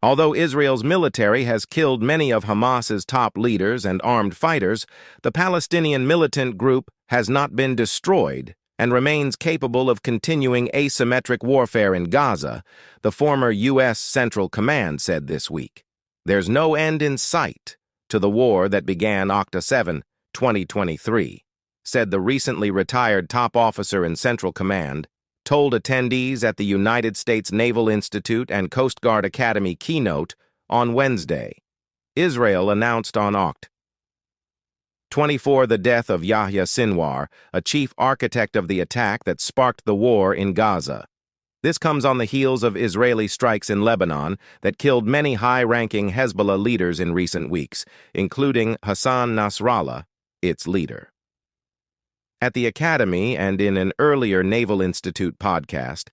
Although Israel's military has killed many of Hamas's top leaders and armed fighters, the Palestinian militant group has not been destroyed and remains capable of continuing asymmetric warfare in Gaza, the former U.S. Central Command said this week. There's no end in sight to the war that began October 7, 2023, said the recently retired top officer in Central Command, told attendees at the United States Naval Institute and Coast Guard Academy keynote on Wednesday. Israel announced on Oct. 24 the death of Yahya Sinwar, a chief architect of the attack that sparked the war in Gaza. This comes on the heels of Israeli strikes in Lebanon that killed many high-ranking Hezbollah leaders in recent weeks, including Hassan Nasrallah, its leader. At the Academy and in an earlier Naval Institute podcast,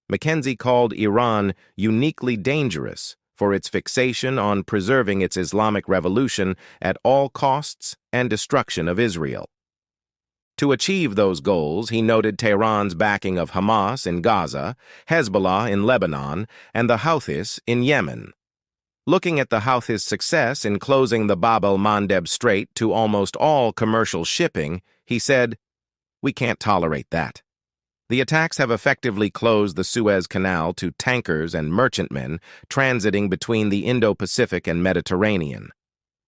McKenzie called Iran uniquely dangerous for its fixation on preserving its Islamic revolution at all costs and destruction of Israel. To achieve those goals, he noted Tehran's backing of Hamas in Gaza, Hezbollah in Lebanon, and the Houthis in Yemen. Looking at the Houthis' success in closing the Bab el-Mandeb Strait to almost all commercial shipping, he said, "We can't tolerate that." The attacks have effectively closed the Suez Canal to tankers and merchantmen transiting between the Indo-Pacific and Mediterranean.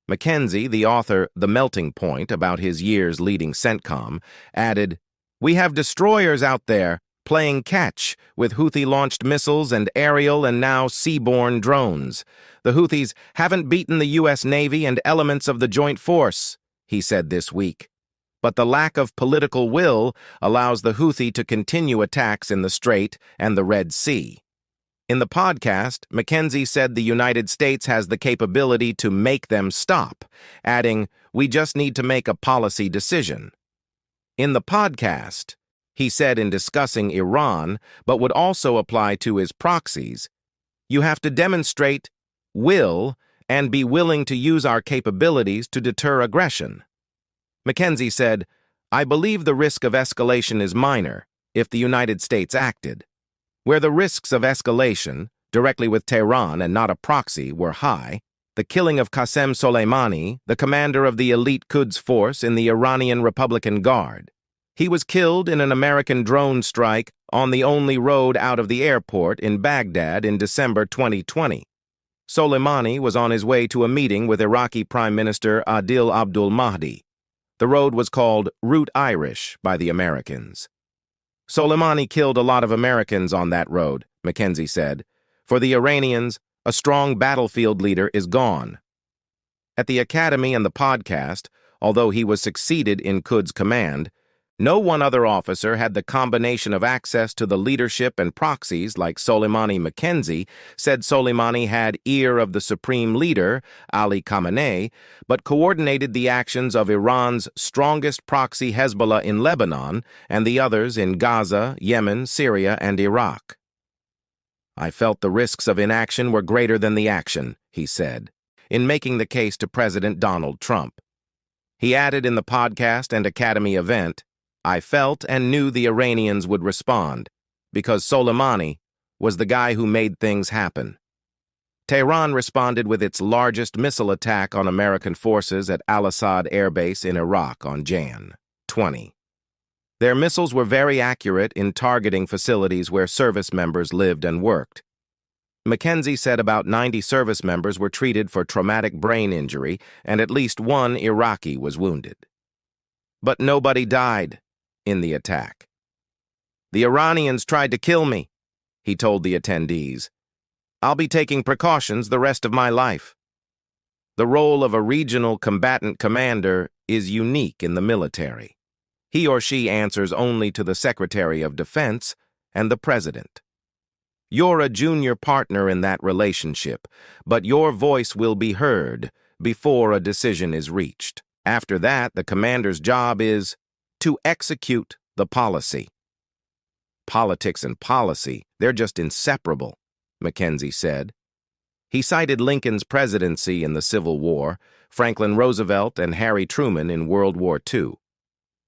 McKenzie, the author The Melting Point about his years leading CENTCOM, added, "We have destroyers out there playing catch with Houthi-launched missiles and aerial and now seaborne drones. The Houthis haven't beaten the U.S. Navy and elements of the joint force," he said this week. But the lack of political will allows the Houthi to continue attacks in the Strait and the Red Sea. In the podcast, McKenzie said the United States has the capability to make them stop, adding, "We just need to make a policy decision." In the podcast, he said in discussing Iran, but would also apply to his proxies, "You have to demonstrate will and be willing to use our capabilities to deter aggression." McKenzie said, "I believe the risk of escalation is minor if the United States acted. Where the risks of escalation, directly with Tehran and not a proxy, were high, the killing of Qasem Soleimani, the commander of the elite Quds force in the Iranian Republican Guard. He was killed in an American drone strike on the only road out of the airport in Baghdad in December 2020. Soleimani was on his way to a meeting with Iraqi Prime Minister Adil Abdul Mahdi. The road was called Route Irish by the Americans. Soleimani killed a lot of Americans on that road, McKenzie said. For the Iranians, a strong battlefield leader is gone. At the Academy and the podcast, although he was succeeded in Quds command, no one other officer had the combination of access to the leadership and proxies like Soleimani. McKenzie said Soleimani had ear of the supreme leader, Ali Khamenei, but coordinated the actions of Iran's strongest proxy Hezbollah in Lebanon and the others in Gaza, Yemen, Syria, and Iraq. "I felt the risks of inaction were greater than the action," he said, in making the case to President Donald Trump. He added in the podcast and Academy event, "I felt and knew the Iranians would respond, because Soleimani was the guy who made things happen." Tehran responded with its largest missile attack on American forces at Al-Assad Air Base in Iraq on Jan. 20. Their missiles were very accurate in targeting facilities where service members lived and worked. McKenzie said about 90 service members were treated for traumatic brain injury and at least one Iraqi was wounded. But nobody died in the attack. "The Iranians tried to kill me," he told the attendees. "I'll be taking precautions the rest of my life." The role of a regional combatant commander is unique in the military. He or she answers only to the Secretary of Defense and the President. You're a junior partner in that relationship, but your voice will be heard before a decision is reached. After that, the commander's job is to execute the policy. Politics and policy, they're just inseparable, McKenzie said. He cited Lincoln's presidency in the Civil War, Franklin Roosevelt and Harry Truman in World War II.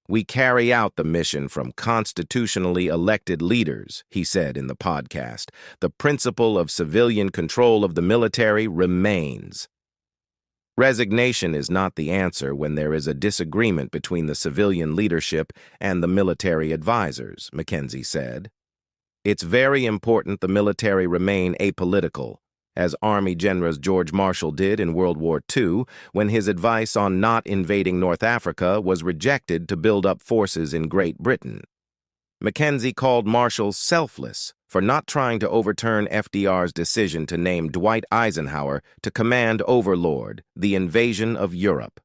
"We carry out the mission from constitutionally elected leaders," he said in the podcast. "The principle of civilian control of the military remains." Resignation is not the answer when there is a disagreement between the civilian leadership and the military advisors, McKenzie said. "It's very important the military remain apolitical, as Army General George Marshall did in World War II when his advice on not invading North Africa was rejected to build up forces in Great Britain." McKenzie called Marshall selfless for not trying to overturn FDR's decision to name Dwight Eisenhower to command Overlord, the invasion of Europe.